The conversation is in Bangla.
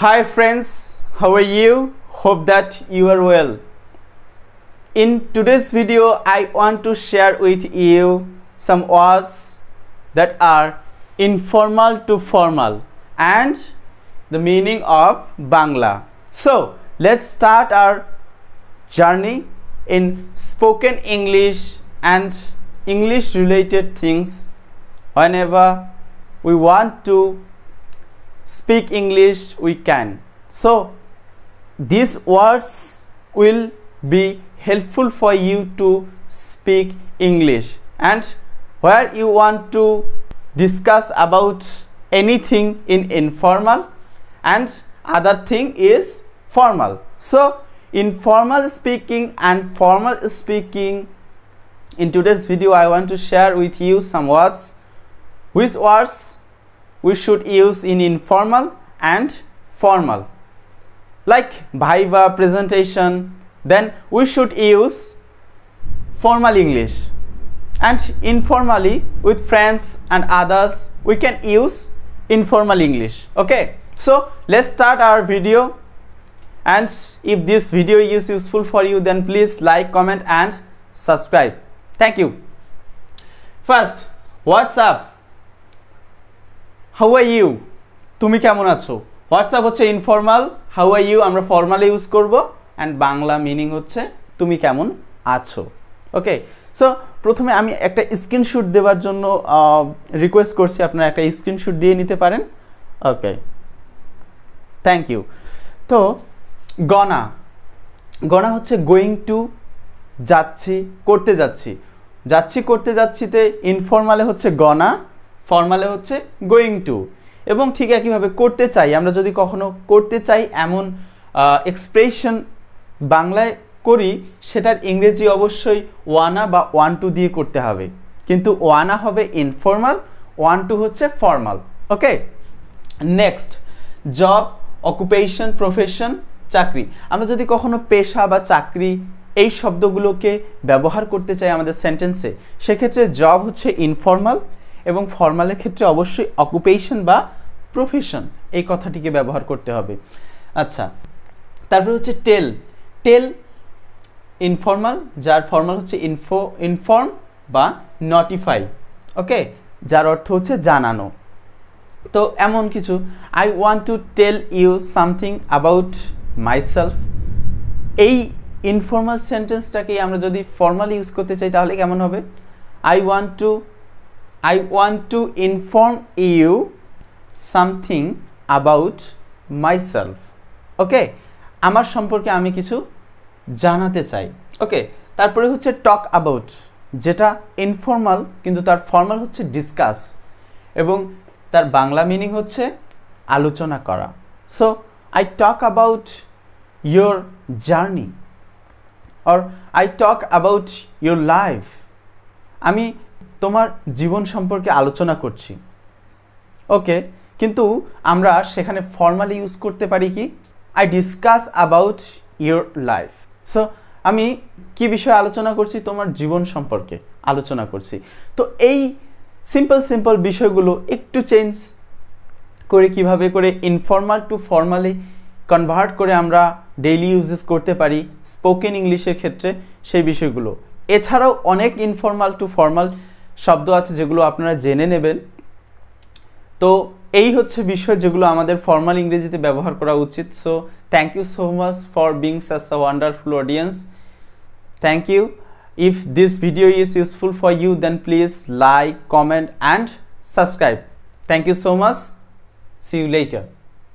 Hi friends, how are you? Hope that you are well. In today's video, I want to share with you some words that are informal to formal and the meaning of Bangla. So, let's start our journey in spoken English and English related things. Whenever we want to speak English, we can. So these words will be helpful for you to speak English, and where you want to discuss about anything in informal and other thing is formal. So informal speaking and formal speaking, in today's video I want to share with you some words. Which words we should use in informal and formal, like viva, presentation, then we should use formal English, and informally with friends and others we can use informal English. Okay, so let's start our video, and if this video is useful for you, then please like, comment and subscribe. Thank you. First, what's up? How are you? তুমি কেমন আছো? হোয়াটসঅ্যাপ হচ্ছে ইনফর্মাল, হাউ আর ইউ আমরা ফর্মালি ইউজ করব, অ্যান্ড বাংলা মিনিং হচ্ছে তুমি কেমন আছো। ওকে, সো প্রথমে আমি একটা স্ক্রিনশট দেওয়ার জন্য রিকোয়েস্ট করছি, আপনারা একটা স্ক্রিনশট দিয়ে নিতে পারেন। ওকে, থ্যাংক ইউ। তো গনা, গনা হচ্ছে গোয়িং টু, যাচ্ছি, করতে যাচ্ছি, যাচ্ছি করতে যাচ্ছিতে ইনফর্মালে হচ্ছে গনা, ফর্মালে হচ্ছে গোয়িং টু। এবং ঠিক একইভাবে করতে চাই, আমরা যদি কখনো করতে চাই এমন এক্সপ্রেশন বাংলায় করি, সেটার ইংরেজি অবশ্যই ওয়ানা বা ওয়ান টু দিয়ে করতে হবে, কিন্তু ওয়ানা হবে ইনফর্মাল, ওয়ান টু হচ্ছে ফর্মাল। ওকে, নেক্সট, জব, অকুপেশন, প্রফেশন, চাকরি। আমরা যদি কখনো পেশা বা চাকরি এই শব্দগুলোকে ব্যবহার করতে চাই আমাদের সেন্টেন্সে, সেক্ষেত্রে জব হচ্ছে ইনফর্মাল এবং ফর্মালের ক্ষেত্রে অবশ্যই অকুপেশন বা প্রফেশন এই কথাটিকে ব্যবহার করতে হবে। আচ্ছা, তারপর হচ্ছে টেল, টেল ইনফর্মাল, যার ফর্মাল হচ্ছে ইনফর্ম বা নটিফাই। ওকে, যার অর্থ হচ্ছে জানানো। তো এমন কিছু, I want to tell you something about myself, এই ইনফর্মাল সেন্টেন্সটাকে আমরা যদি ফর্মালি ইউজ করতে চাই তাহলে কেমন হবে? I want to inform you something about myself. ওকে, আমার সম্পর্কে আমি কিছু জানাতে চাই। ওকে, তারপরে হচ্ছে টক অ্যাবাউট, যেটা ইনফর্মাল কিন্তু তার ফর্মাল হচ্ছে ডিসকাস এবং তার বাংলা মিনিং হচ্ছে আলোচনা করা। So I talk about your journey or I talk about your life, আমি তোমার জীবন সম্পর্কে আলোচনা করছি। ওকে, কিন্তু আমরা সেখানে ফর্মালি ইউজ করতে পারি কি, I discuss about your life. So আমি কি বিষয়ে আলোচনা করছি? তোমার জীবন সম্পর্কে আলোচনা করছি। তো এই সিম্পল বিষয়গুলো একটু চেঞ্জ করে কিভাবে করে ইনফর্মাল টু ফর্মালি কনভার্ট করে আমরা ডেইলি ইউজেস করতে পারি স্পোকেন ইংলিশের ক্ষেত্রে, সেই বিষয়গুলো। এছাড়াও অনেক ইনফর্মাল টু ফর্মাল শব্দ আছে যেগুলো আপনারা জেনে নেবেন। তো এই হচ্ছে বিষয় যেগুলো আমাদের ফর্মাল ইংরেজিতে ব্যবহার করা উচিত। So thank you so much for being such a wonderful audience. Thank you. If this video is useful for you, then please like, comment and subscribe. Thank you so much. See you letter.